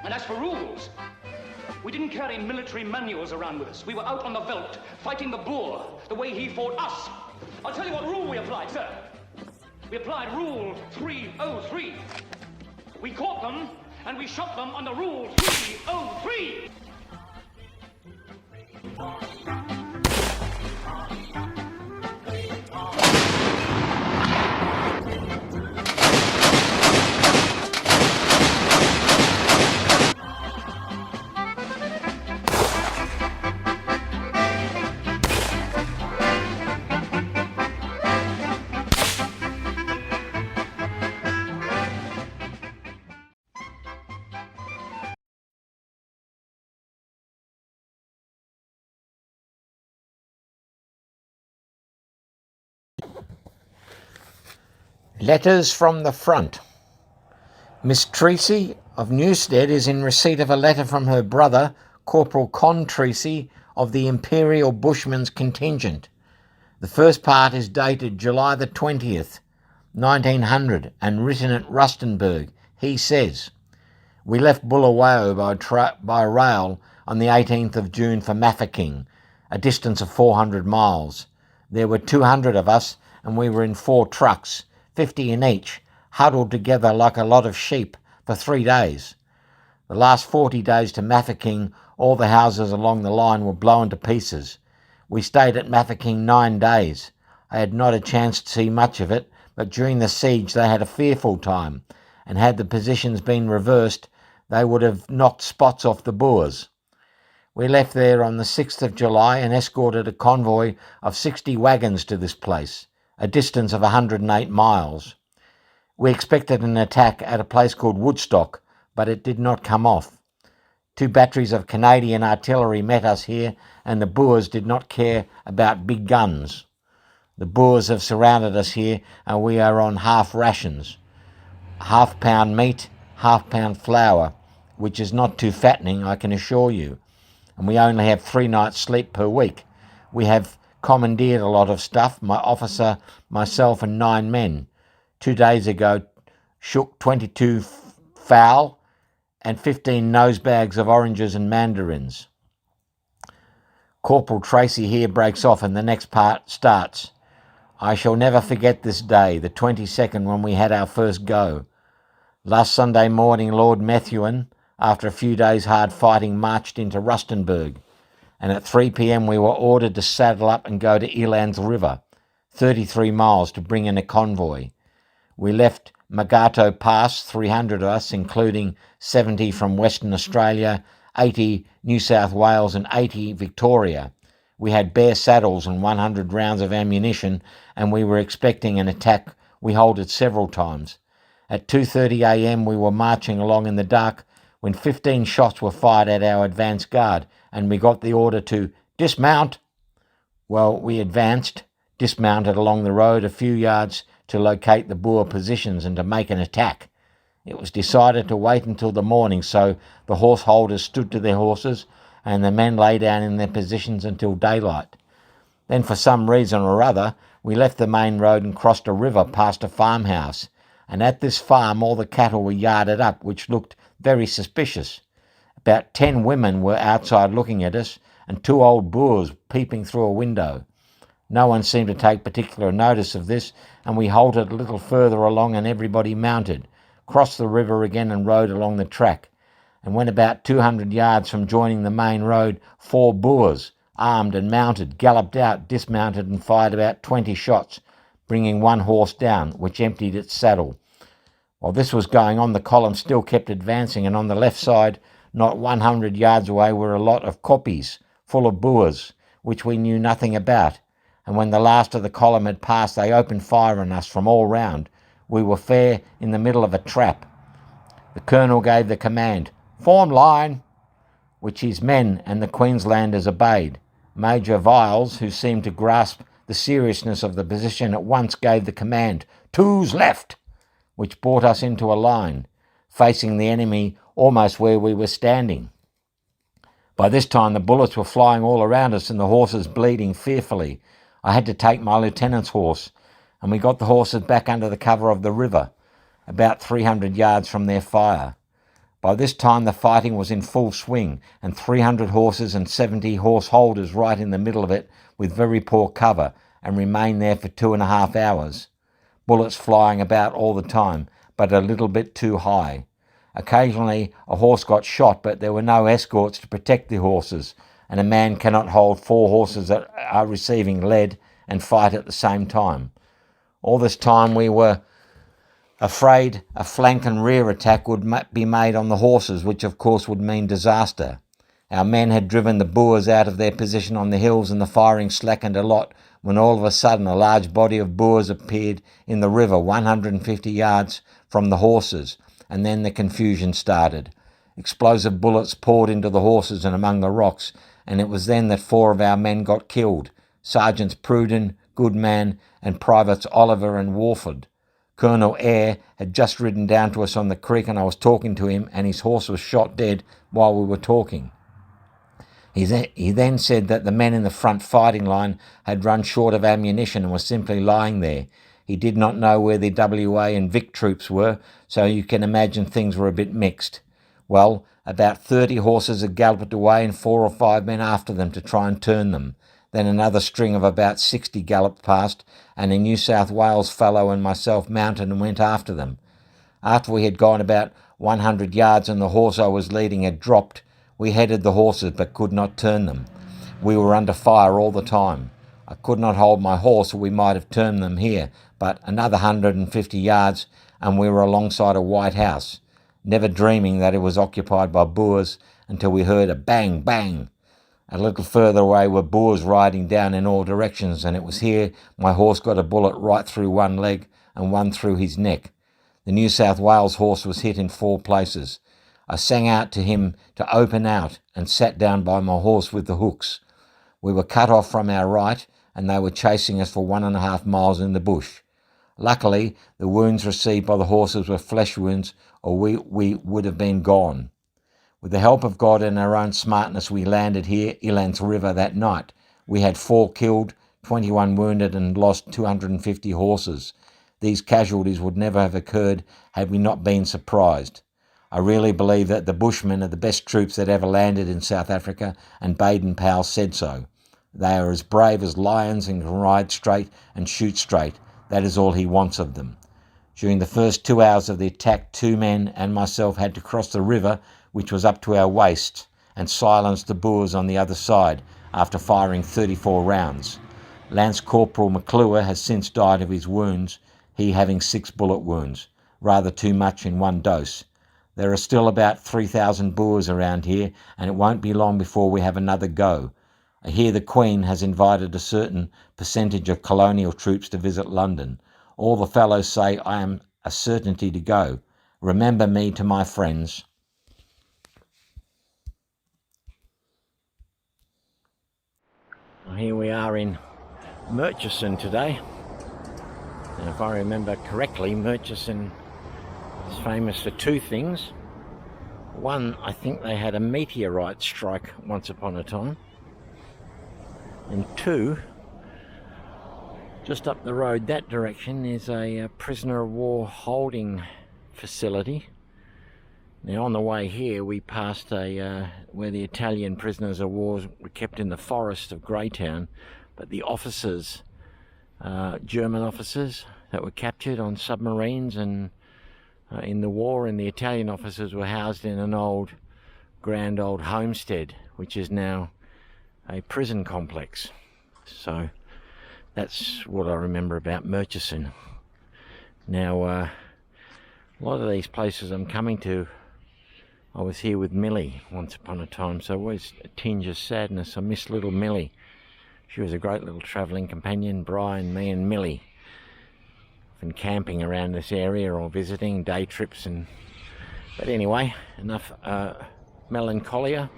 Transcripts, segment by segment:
And as for rules, we didn't carry military manuals around with us. We were out on the veldt, fighting the Boer, the way he fought us. I'll tell you what rule we applied, sir. We applied Rule 303. We caught them, and we shot them under Rule 303. Letters from the front. Miss Treacy of Newstead is in receipt of a letter from her brother, Corporal Con Treacy of the Imperial Bushmen's Contingent. The first part is dated July the 20th, 1900, and written at Rustenburg. He says, "We left Bulawayo by rail on the 18th of June for Mafeking, a distance of 400 miles. There were 200 of us, and we were in 4 trucks, 50 in each, huddled together like a lot of sheep for 3 days. The last 40 days to Mafeking, all the houses along the line were blown to pieces. We stayed at Mafeking 9 days. I had not a chance to see much of it, but during the siege they had a fearful time, and had the positions been reversed, they would have knocked spots off the Boers. We left there on the 6th of July and escorted a convoy of 60 wagons to this place, a distance of 108 miles. We expected an attack at a place called Woodstock, but it did not come off. 2 batteries of Canadian artillery met us here, and the Boers did not care about big guns. The Boers have surrounded us here, and we are on half rations. £half-pound meat, £half-pound flour, which is not too fattening, I can assure you. And we only have 3 nights' sleep per week. We have commandeered a lot of stuff, my officer, myself and 9 men. 2 days ago shook 22 fowl and 15 nosebags of oranges and mandarins." Corporal Tracy here breaks off and the next part starts. "I shall never forget this day, the 22nd, when we had our first go. Last Sunday morning Lord Methuen, after a few days' hard fighting, marched into Rustenburg, and at 3 p.m. we were ordered to saddle up and go to Eland's River, 33 miles, to bring in a convoy. We left Magato Pass, 300 of us, including 70 from Western Australia, 80 New South Wales and 80 Victoria. We had bare saddles and 100 rounds of ammunition, and we were expecting an attack. We halted several times. At 2:30 a.m. we were marching along in the dark when 15 shots were fired at our advance guard, and we got the order to dismount. Well, we advanced, dismounted along the road a few yards to locate the Boer positions and to make an attack. It was decided to wait until the morning, so the horse holders stood to their horses and the men lay down in their positions until daylight. Then for some reason or other, we left the main road and crossed a river past a farmhouse, and at this farm all the cattle were yarded up, which looked very suspicious. About 10 women were outside looking at us, and 2 old Boers peeping through a window. No one seemed to take particular notice of this, and we halted a little further along and everybody mounted, crossed the river again and rode along the track. And when about 200 yards from joining the main road, 4 Boers, armed and mounted, galloped out, dismounted and fired about 20 shots, bringing 1 horse down, which emptied its saddle. While this was going on, the column still kept advancing, and on the left side, not 100 yards away, were a lot of koppies full of Boers, which we knew nothing about. And when the last of the column had passed, they opened fire on us from all round. We were fair in the middle of a trap. The colonel gave the command, "Form line," which his men and the Queenslanders obeyed. Major Viles, who seemed to grasp the seriousness of the position, at once gave the command, "Two's left," which brought us into a line, facing the enemy almost where we were standing. By this time the bullets were flying all around us and the horses bleeding fearfully. I had to take my lieutenant's horse, and we got the horses back under the cover of the river, about 300 yards from their fire. By this time the fighting was in full swing, and 300 horses and 70 horse holders right in the middle of it with very poor cover, and remained there for 2.5 hours. Bullets flying about all the time, but a little bit too high. Occasionally a horse got shot, but there were no escorts to protect the horses, and a man cannot hold 4 horses that are receiving lead and fight at the same time. All this time we were afraid a flank and rear attack would be made on the horses, which of course would mean disaster. Our men had driven the Boers out of their position on the hills, and the firing slackened a lot when all of a sudden a large body of Boers appeared in the river 150 yards from the horses, and then the confusion started. Explosive bullets poured into the horses and among the rocks, and it was then that 4 of our men got killed, Sergeants Pruden, Goodman, and Privates Oliver and Warford. Colonel Eyre had just ridden down to us on the creek, and I was talking to him, and his horse was shot dead while we were talking. He then said that the men in the front fighting line had run short of ammunition and were simply lying there. He did not know where the WA and Vic troops were, so you can imagine things were a bit mixed. Well, about 30 horses had galloped away and 4 or 5 men after them to try and turn them. Then another string of about 60 galloped past, and a New South Wales fellow and myself mounted and went after them. After we had gone about 100 yards and the horse I was leading had dropped, we headed the horses but could not turn them. We were under fire all the time. I could not hold my horse, or we might have turned them here, but another 150 yards and we were alongside a white house, never dreaming that it was occupied by Boers until we heard a bang, bang. A little further away were Boers riding down in all directions, and it was here my horse got a bullet right through one leg and one through his neck. The New South Wales horse was hit in 4 places. I sang out to him to open out and sat down by my horse with the hooks. We were cut off from our right, and they were chasing us for 1.5 miles in the bush. Luckily, the wounds received by the horses were flesh wounds, or we would have been gone. With the help of God and our own smartness, we landed here, Eland's River, that night. We had 4 killed, 21 wounded, and lost 250 horses. These casualties would never have occurred had we not been surprised. I really believe that the Bushmen are the best troops that ever landed in South Africa, and Baden-Powell said so. They are as brave as lions and can ride straight and shoot straight. That is all he wants of them. During the first 2 hours of the attack, 2 men and myself had to cross the river, which was up to our waists, and silence the Boers on the other side after firing 34 rounds. Lance Corporal McClure has since died of his wounds, he having 6 bullet wounds, rather too much in one dose. There are still about 3,000 Boers around here, and it won't be long before we have another go. I hear the Queen has invited a certain percentage of colonial troops to visit London. All the fellows say I am a certainty to go. Remember me to my friends. Here we are in Murchison today. And if I remember correctly, Murchison is famous for 2 things. One, I think they had a meteorite strike once upon a time. And 2, just up the road that direction is a prisoner of war holding facility. Now on the way here we passed where the Italian prisoners of war were kept in the forest of Greytown, but the officers, German officers that were captured on submarines and in the war, and the Italian officers were housed in an grand old homestead, which is now a prison complex. So that's what I remember about Murchison. Now a lot of these places I'm coming to, I was here with Millie once upon a time, so always a tinge of sadness. I miss little Millie. She was a great little travelling companion. Brian, me and Millie, often camping around this area or visiting, day trips. But anyway, enough melancholia.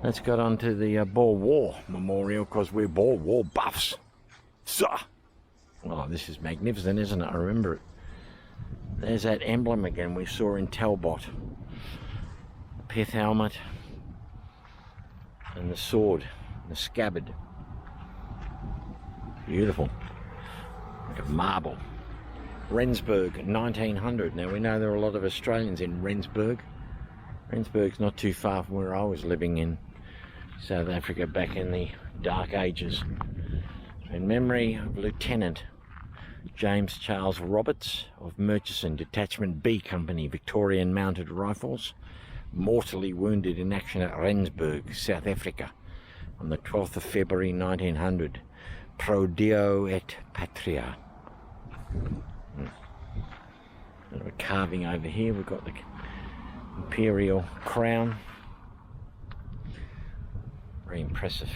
Let's get on to the Boer War Memorial, because we're Boer War buffs. So, oh, this is magnificent, isn't it? I remember it. There's that emblem again we saw in Talbot. The pith helmet and the sword, the scabbard. Beautiful, like a marble. Rendsburg, 1900. Now we know there are a lot of Australians in Rendsburg. Rendsburg's not too far from where I was living in South Africa back in the dark ages. In memory of Lieutenant James Charles Roberts of Murchison Detachment B Company, Victorian Mounted Rifles, mortally wounded in action at Rendsburg, South Africa, on the 12th of February 1900. Pro Dio et Patria. Bit of a carving over here. We've got the imperial crown. Very impressive.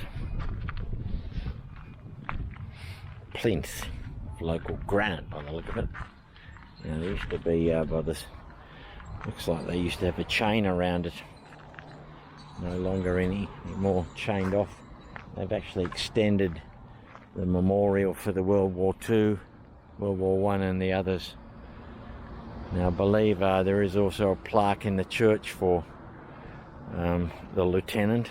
Plinth of local granite by the look of it. Now there used to be by this, looks like they used to have a chain around it. No longer any more chained off. They've actually extended the memorial for the World War II, World War I and the others. Now I believe there is also a plaque in the church for the Lieutenant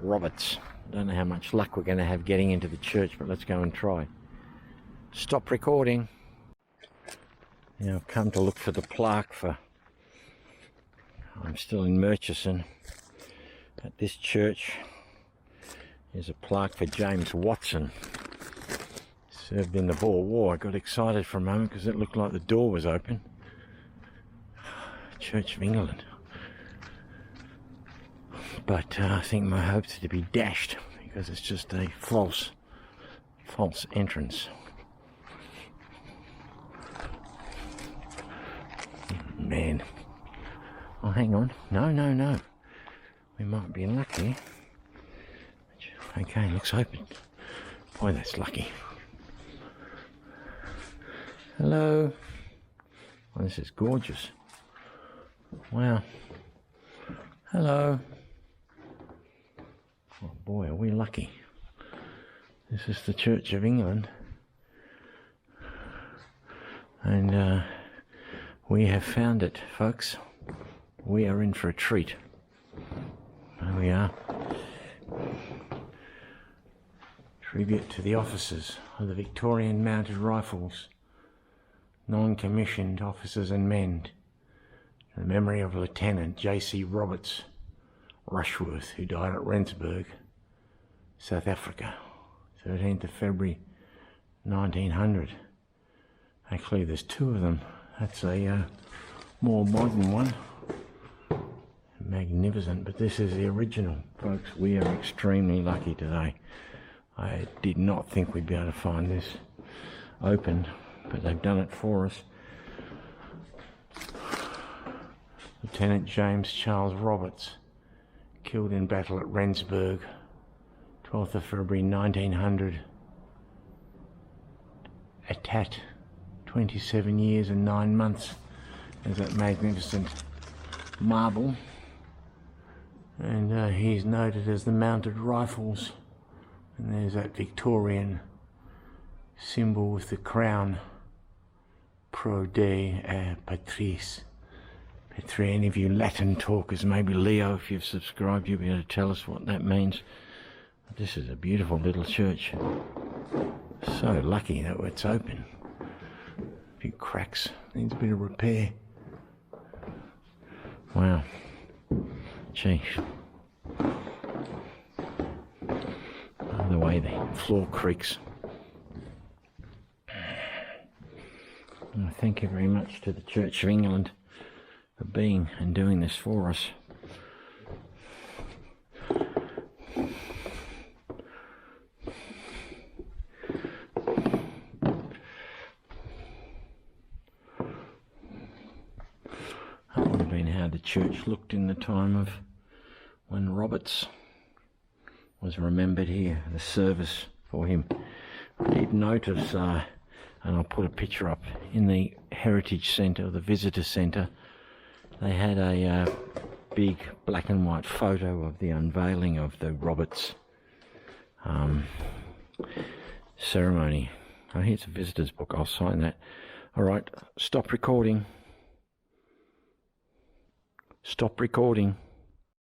Roberts. I don't know how much luck we're going to have getting into the church, but let's go and try. Stop recording. Now I've come to look for the plaque for, I'm still in Murchison. At this church is a plaque for James Watson. Served in the Boer War. I got excited for a moment because it looked like the door was open. Church of England. But I think my hopes are to be dashed because it's just a false entrance. Man. Oh, hang on. No. We might be lucky. Okay, looks open. Boy, that's lucky. Hello. Oh, this is gorgeous. Wow. Hello. Oh boy, are we lucky. This is the Church of England. And we have found it, folks. We are in for a treat. There we are. Tribute to the officers of the Victorian Mounted Rifles, non-commissioned officers and men, in the memory of Lieutenant J.C. Roberts Rushworth, who died at Rendsburg, South Africa, 13th of February 1900. Actually, there's two of them. That's a more modern one. Magnificent, but this is the original, folks. We are extremely lucky today. I did not think we'd be able to find this open, but they've done it for us. Lieutenant James Charles Roberts, killed in battle at Rendsburg, 12th of February 1900. At 27 years and 9 months. There's that magnificent marble. And he's noted as the Mounted Rifles. And there's that Victorian symbol with the crown. Pro de Patrice. Petri, any of you Latin talkers, maybe Leo, if you've subscribed, you'll be able to tell us what that means. This is a beautiful little church. So lucky that it's open. A few cracks, needs a bit of repair. Wow. Gee. The way the floor creaks. And thank you very much to the Church of England for being and doing this for us. That would have been how the church looked in the time of when Roberts was remembered here, the service for him. I did notice, and I'll put a picture up, in the Heritage Centre, the Visitor Centre, they had a big black and white photo of the unveiling of the Roberts ceremony. Oh, here's a visitor's book, I'll sign that. Alright, stop recording. Stop recording.